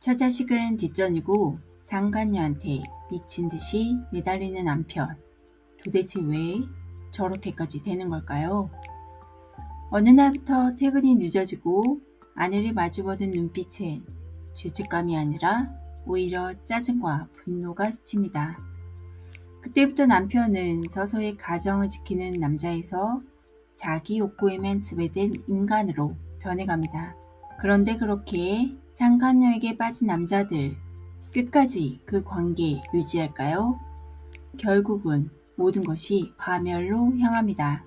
처자식은 뒷전이고 상간녀한테 미친 듯이 매달리는 남편. 도대체 왜 저렇게까지 되는 걸까요? 어느 날부터 퇴근이 늦어지고 아내를 마주보는 눈빛엔 죄책감이 아니라 오히려 짜증과 분노가 스칩니다. 그때부터 남편은 서서히 가정을 지키는 남자에서 자기 욕구에만 지배된 인간으로 변해갑니다. 그런데 그렇게 상간녀에게 빠진 남자들, 끝까지 그 관계 유지할까요? 결국은 모든 것이 파멸로 향합니다.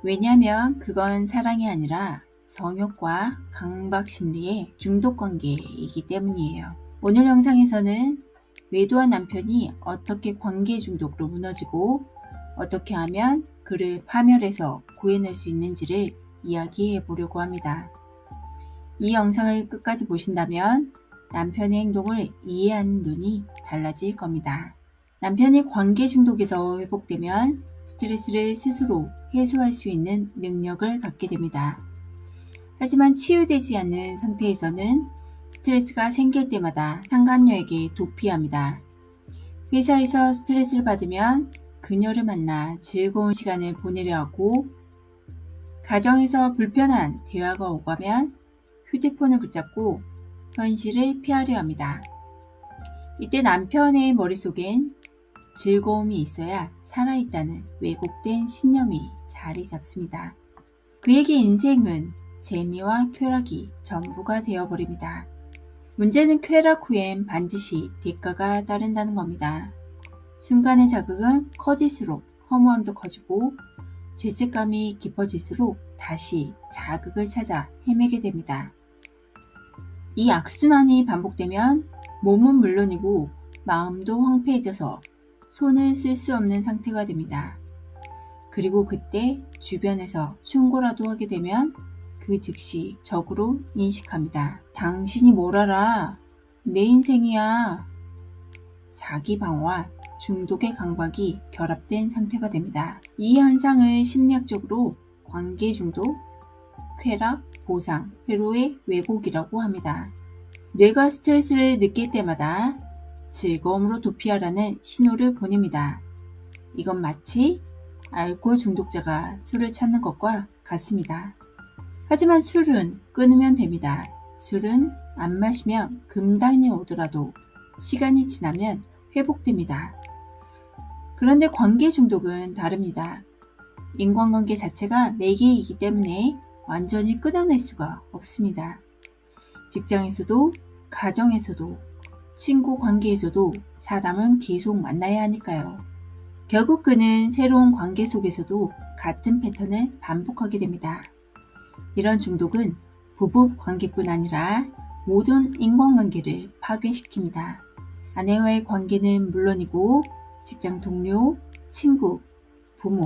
왜냐하면 그건 사랑이 아니라 성욕과 강박 심리의 중독 관계이기 때문이에요. 오늘 영상에서는 외도한 남편이 어떻게 관계 중독으로 무너지고 어떻게 하면 그를 파멸해서 구해낼 수 있는지를 이야기해 보려고 합니다. 이 영상을 끝까지 보신다면 남편의 행동을 이해하는 눈이 달라질 겁니다. 남편이 관계 중독에서 회복되면 스트레스를 스스로 해소할 수 있는 능력을 갖게 됩니다. 하지만 치유되지 않는 상태에서는 스트레스가 생길 때마다 상간녀에게 도피합니다. 회사에서 스트레스를 받으면 그녀를 만나 즐거운 시간을 보내려 하고, 가정에서 불편한 대화가 오가면 휴대폰을 붙잡고 현실을 피하려 합니다. 이때 남편의 머릿속엔 즐거움이 있어야 살아있다는 왜곡된 신념이 자리 잡습니다. 그에게 인생은 재미와 쾌락이 전부가 되어버립니다. 문제는 쾌락 후엔 반드시 대가가 따른다는 겁니다. 순간의 자극은 커질수록 허무함도 커지고 죄책감이 깊어질수록 다시 자극을 찾아 헤매게 됩니다. 이 악순환이 반복되면 몸은 물론이고 마음도 황폐해져서 손을 쓸 수 없는 상태가 됩니다. 그리고 그때 주변에서 충고라도 하게 되면 그 즉시 적으로 인식합니다. 당신이 뭘 알아? 내 인생이야. 자기 방어와 중독의 강박이 결합된 상태가 됩니다. 이 현상을 심리학적으로 관계 중독, 쾌락, 보상, 회로의 왜곡이라고 합니다. 뇌가 스트레스를 느낄 때마다 즐거움으로 도피하라는 신호를 보냅니다. 이건 마치 알코올 중독자가 술을 찾는 것과 같습니다. 하지만 술은 끊으면 됩니다. 술은 안 마시면 금단이 오더라도 시간이 지나면 회복됩니다. 그런데 관계 중독은 다릅니다. 인간관계 자체가 매개이기 때문에 완전히 끊어낼 수가 없습니다. 직장에서도, 가정에서도, 친구 관계에서도 사람은 계속 만나야 하니까요. 결국 그는 새로운 관계 속에서도 같은 패턴을 반복하게 됩니다. 이런 중독은 부부 관계뿐 아니라 모든 인간관계를 파괴시킵니다. 아내와의 관계는 물론이고 직장 동료, 친구, 부모,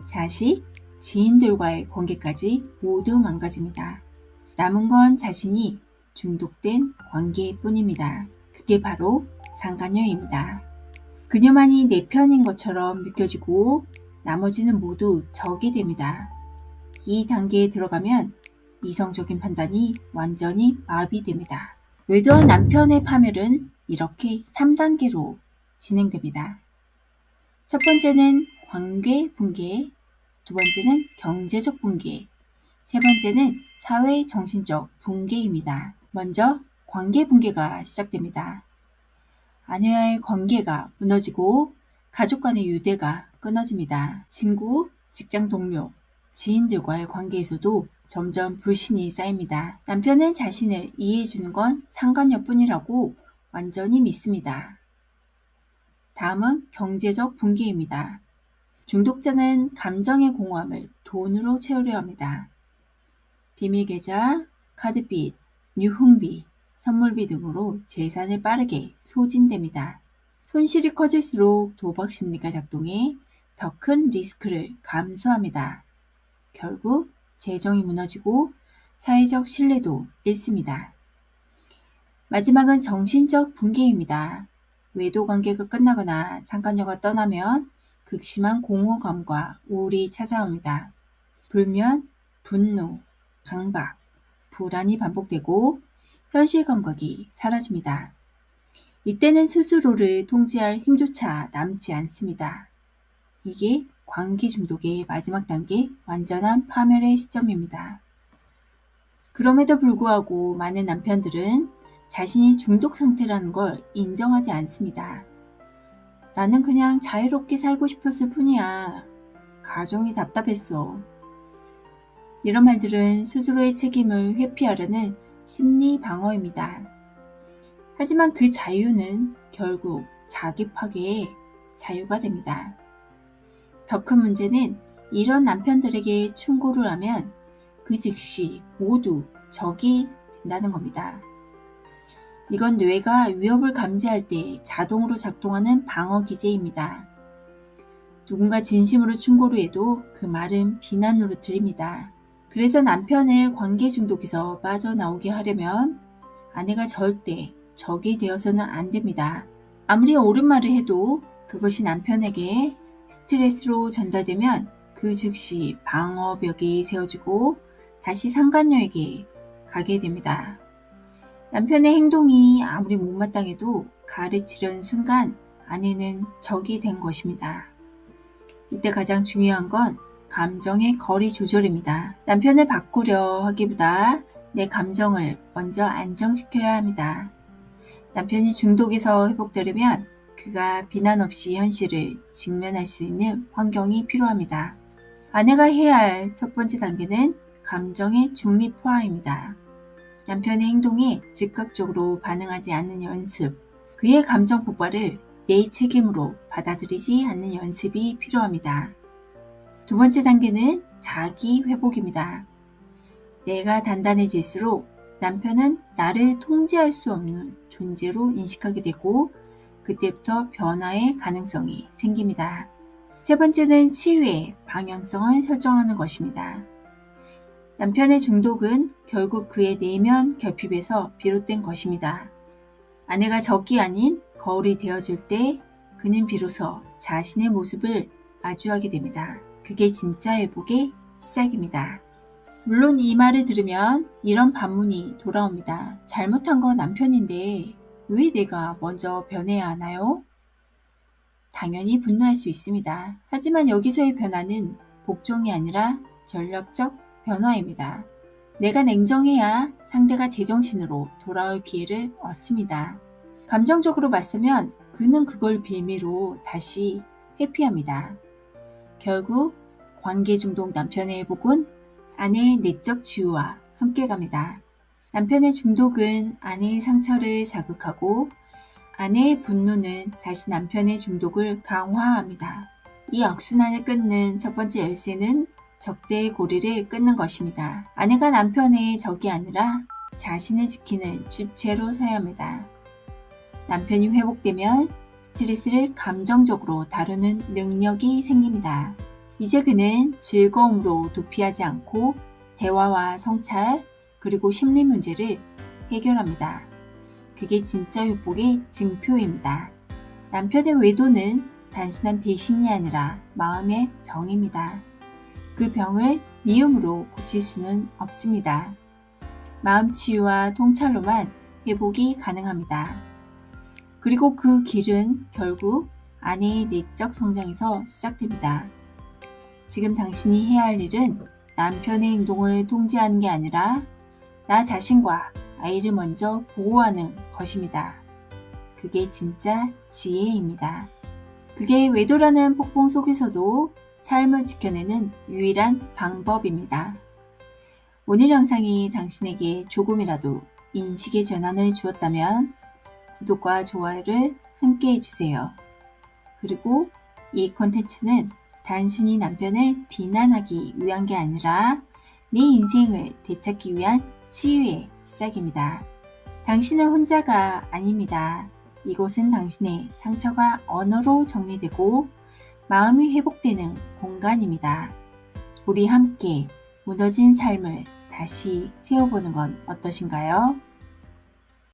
자식, 지인들과의 관계까지 모두 망가집니다. 남은 건 자신이 중독된 관계일 뿐입니다. 그게 바로 상간녀입니다. 그녀만이 내 편인 것처럼 느껴지고 나머지는 모두 적이 됩니다. 이 단계에 들어가면 이성적인 판단이 완전히 마비됩니다. 외도한 남편의 파멸은 이렇게 3단계로 진행됩니다. 첫 번째는 관계 붕괴, 두 번째는 경제적 붕괴, 세 번째는 사회 정신적 붕괴입니다. 먼저 관계 붕괴가 시작됩니다. 아내와의 관계가 무너지고 가족 간의 유대가 끊어집니다. 친구, 직장 동료, 지인들과의 관계에서도 점점 불신이 쌓입니다. 남편은 자신을 이해해주는 건 상간녀뿐이라고 완전히 믿습니다. 다음은 경제적 붕괴입니다. 중독자는 감정의 공허함을 돈으로 채우려 합니다. 비밀계좌, 카드빚, 유흥비, 선물비 등으로 재산을 빠르게 소진됩니다. 손실이 커질수록 도박 심리가 작동해 더 큰 리스크를 감수합니다. 결국 재정이 무너지고 사회적 신뢰도 잃습니다. 마지막은 정신적 붕괴입니다. 외도 관계가 끝나거나 상간녀가 떠나면 극심한 공허감과 우울이 찾아옵니다. 불면, 분노, 강박, 불안이 반복되고 현실 감각이 사라집니다. 이때는 스스로를 통제할 힘조차 남지 않습니다. 이게 관계 중독의 마지막 단계, 완전한 파멸의 시점입니다. 그럼에도 불구하고 많은 남편들은 자신이 중독 상태라는 걸 인정하지 않습니다. 나는 그냥 자유롭게 살고 싶었을 뿐이야. 가정이 답답했어. 이런 말들은 스스로의 책임을 회피하려는 심리 방어입니다. 하지만 그 자유는 결국 자기 파괴의 자유가 됩니다. 더 큰 문제는 이런 남편들에게 충고를 하면 그 즉시 모두 적이 된다는 겁니다. 이건 뇌가 위협을 감지할 때 자동으로 작동하는 방어 기제입니다. 누군가 진심으로 충고를 해도 그 말은 비난으로 들립니다. 그래서 남편을 관계 중독에서 빠져나오게 하려면 아내가 절대 적이 되어서는 안 됩니다. 아무리 옳은 말을 해도 그것이 남편에게 스트레스로 전달되면 그 즉시 방어벽이 세워지고 다시 상간녀에게 가게 됩니다. 남편의 행동이 아무리 못마땅해도 가르치려는 순간 아내는 적이 된 것입니다. 이때 가장 중요한 건 감정의 거리 조절입니다. 남편을 바꾸려 하기보다 내 감정을 먼저 안정시켜야 합니다. 남편이 중독에서 회복되려면 그가 비난 없이 현실을 직면할 수 있는 환경이 필요합니다. 아내가 해야 할 첫 번째 단계는 감정의 중립화입니다. 남편의 행동에 즉각적으로 반응하지 않는 연습, 그의 감정 폭발을 내 책임으로 받아들이지 않는 연습이 필요합니다. 두 번째 단계는 자기 회복입니다. 내가 단단해질수록 남편은 나를 통제할 수 없는 존재로 인식하게 되고 그때부터 변화의 가능성이 생깁니다. 세 번째는 치유의 방향성을 설정하는 것입니다. 남편의 중독은 결국 그의 내면 결핍에서 비롯된 것입니다. 아내가 적이 아닌 거울이 되어줄 때 그는 비로소 자신의 모습을 마주하게 됩니다. 그게 진짜 회복의 시작입니다. 물론 이 말을 들으면 이런 반문이 돌아옵니다. 잘못한 건 남편인데 왜 내가 먼저 변해야 하나요? 당연히 분노할 수 있습니다. 하지만 여기서의 변화는 복종이 아니라 전략적 변화입니다. 내가 냉정해야 상대가 제정신으로 돌아올 기회를 얻습니다. 감정적으로 맞서면 그는 그걸 빌미로 다시 회피합니다. 결국 관계 중독 남편의 회복은 아내의 내적 치유와 함께 갑니다. 남편의 중독은 아내의 상처를 자극하고 아내의 분노는 다시 남편의 중독을 강화합니다. 이 악순환을 끊는 첫 번째 열쇠는 적대의 고리를 끊는 것입니다. 아내가 남편의 적이 아니라 자신을 지키는 주체로 서야 합니다. 남편이 회복되면 스트레스를 감정적으로 다루는 능력이 생깁니다. 이제 그는 즐거움으로 도피하지 않고 대화와 성찰 그리고 심리 문제를 해결합니다. 그게 진짜 회복의 증표입니다. 남편의 외도는 단순한 배신이 아니라 마음의 병입니다. 그 병을 미움으로 고칠 수는 없습니다. 마음 치유와 통찰로만 회복이 가능합니다. 그리고 그 길은 결국 아내의 내적 성장에서 시작됩니다. 지금 당신이 해야 할 일은 남편의 행동을 통제하는 게 아니라 나 자신과 아이를 먼저 보호하는 것입니다. 그게 진짜 지혜입니다. 그게 외도라는 폭풍 속에서도 삶을 지켜내는 유일한 방법입니다. 오늘 영상이 당신에게 조금이라도 인식의 전환을 주었다면 구독과 좋아요를 함께 해주세요. 그리고 이 콘텐츠는 단순히 남편을 비난하기 위한 게 아니라 내 인생을 되찾기 위한 치유의 시작입니다. 당신은 혼자가 아닙니다. 이곳은 당신의 상처가 언어로 정리되고 마음이 회복되는 공간입니다. 우리 함께 무너진 삶을 다시 세워보는 건 어떠신가요?